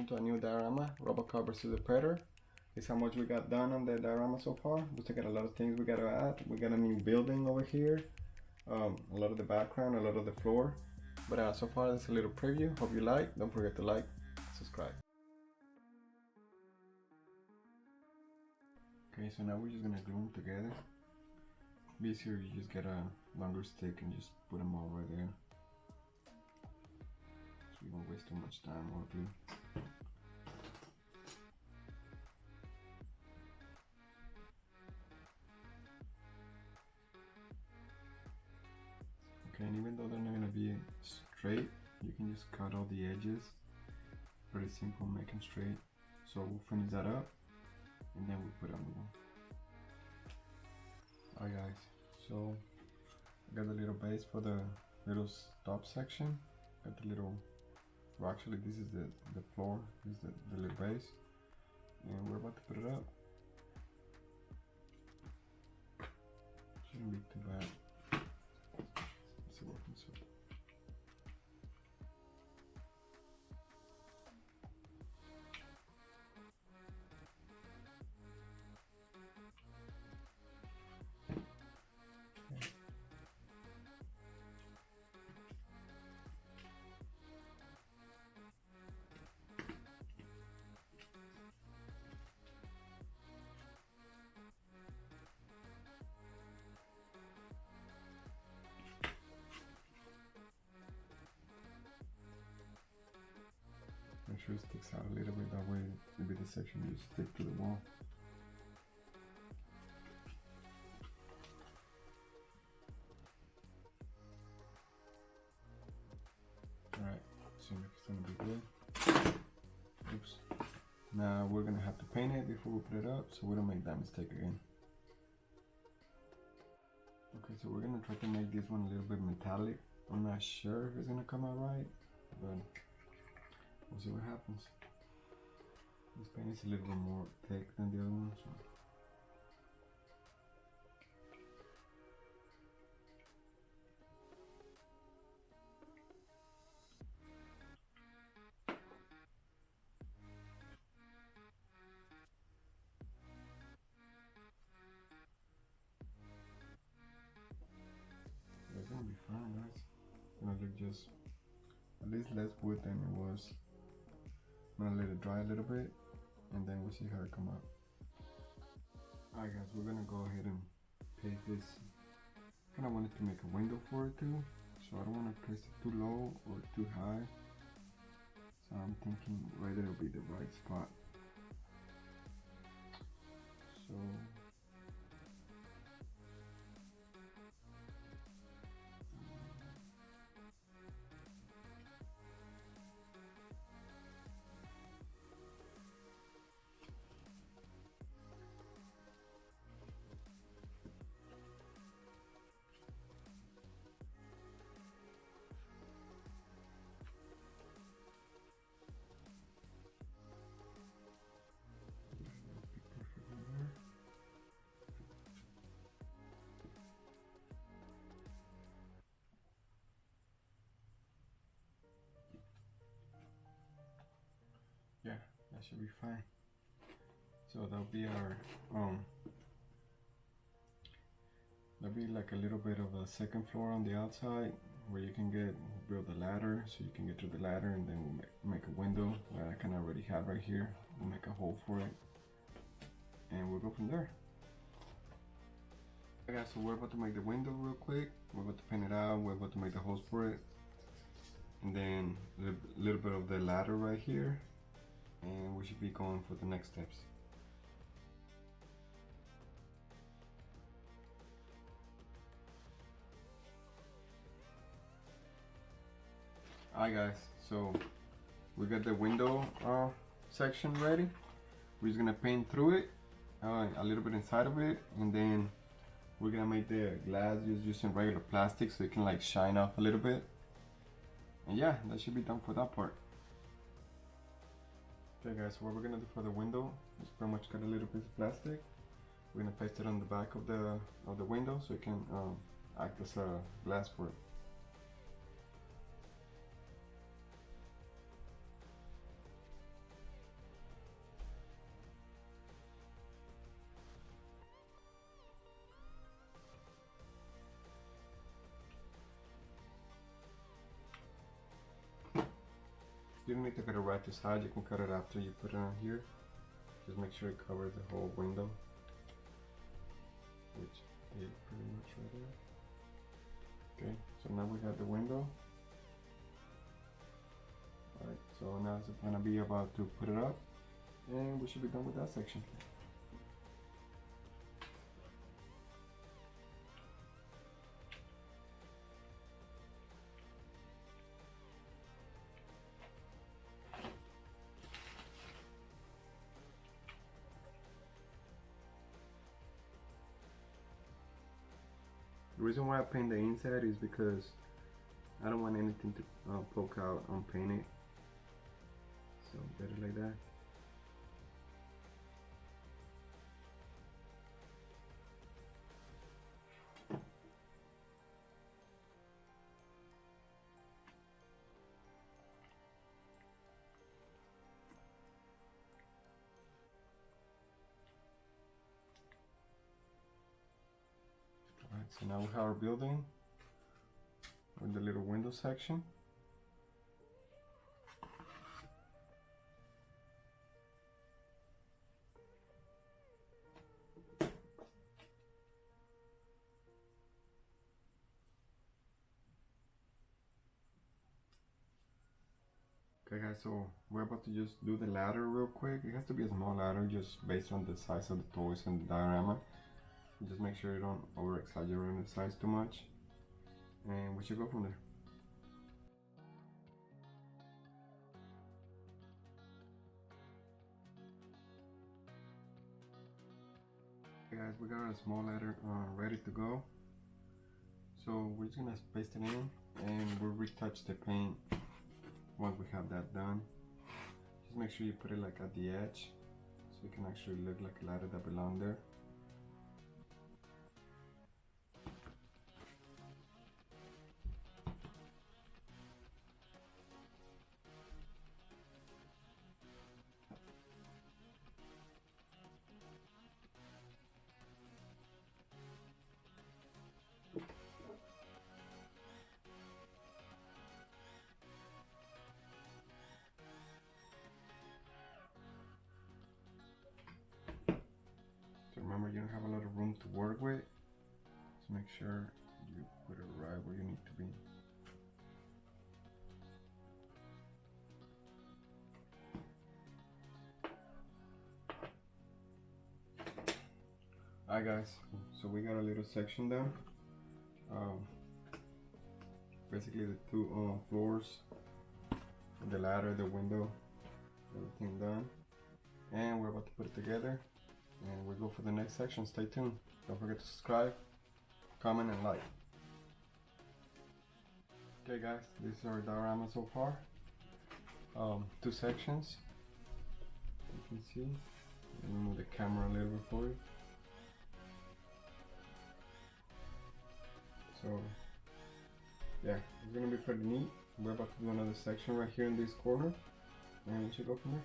to a new diorama, Robocop versus the Predator. This is how much we got done on the diorama so far. We still got a lot of things we gotta add. We got a new building over here, a lot of the background, a lot of the floor. But so far, this is a little preview. Hope you like. Don't forget to like, subscribe. Okay, so now we're just gonna glue them together. Be easier, you just get a longer stick and just put them all right there. So we won't waste too much time or glue. Okay, and even though they're not gonna be straight, you can just cut all the edges. Pretty simple, make them straight. So we'll finish that up and then we'll put on the wall. Alright guys, so I got the little base for the little top section. Got the little, well actually this is the floor, this is the little base. And we're about to put it up. Shouldn't be too bad. Let's see what happens with it. Make sure it sticks out a little bit, that way it'll be the section you stick to the wall. Alright, so it's gonna be good. Oops. Now we're gonna have to paint it before we put it up, so we don't make that mistake again. Okay, so we're gonna try to make this one a little bit metallic. I'm not sure if it's gonna come out right, but we'll see what happens. This paint is a little bit more thick than the other one, so. It's gonna be fine, guys. It's gonna look just at least less wood than it was. I'm gonna let it dry a little bit and then we'll see how it come out. Alright guys, we're gonna go ahead and paste this. I kinda wanted to make a window for it too, so I don't wanna place it too low or too high. So I'm thinking right there will be the right spot. So yeah, that should be fine. So that'll be our there'll be like a little bit of a second floor on the outside where you can build a ladder, so you can get to the ladder, and then we'll make a window that I can already have right here. We'll make a hole for it and we'll go from there. Okay guys, so we're about to make the window real quick. We're about to paint it out, we're about to make the holes for it, and then a little bit of the ladder right here, and we should be going for the next steps. Alright guys, so we got the window section ready. We're just gonna paint through it, a little bit inside of it, and then we're gonna make the glass just using regular plastic so it can like shine off a little bit. And yeah, that should be done for that part. Okay guys, so what we're gonna do for the window is pretty much cut a little piece of plastic. We're gonna paste it on the back of the window so it can act as a glass for it. You don't need to cut it right to side, you can cut it after you put it on here. Just make sure it covers the whole window, which is pretty much right there. Okay, so now we got the window. Alright, so now it's gonna be about to put it up, and we should be done with that section. The reason why I paint the inside is because I don't want anything to poke out unpainted, so better like that. Alright, so now we have our building with the little window section. Okay guys, so we're about to just do the ladder real quick. It has to be a small ladder just based on the size of the toys and the diorama. Just make sure you don't over exaggerate the size too much, and we should go from there. Okay guys, we got our small ladder ready to go. So we're just gonna paste it in, and we'll retouch the paint once we have that done. Just make sure you put it like at the edge, so it can actually look like a ladder that belongs there. Remember, you don't have a lot of room to work with, so make sure you put it right where you need to be. Alright guys, so we got a little section done. Basically the two floors, the ladder, the window, everything done. And we're about to put it together, and we'll go for the next section. Stay tuned. Don't forget to subscribe, comment, and like. Okay guys, this is our diorama so far. Two sections. You can see. Let me move the camera a little bit for you. So yeah, it's gonna be pretty neat. We're about to do another section right here in this corner, and we should go from there.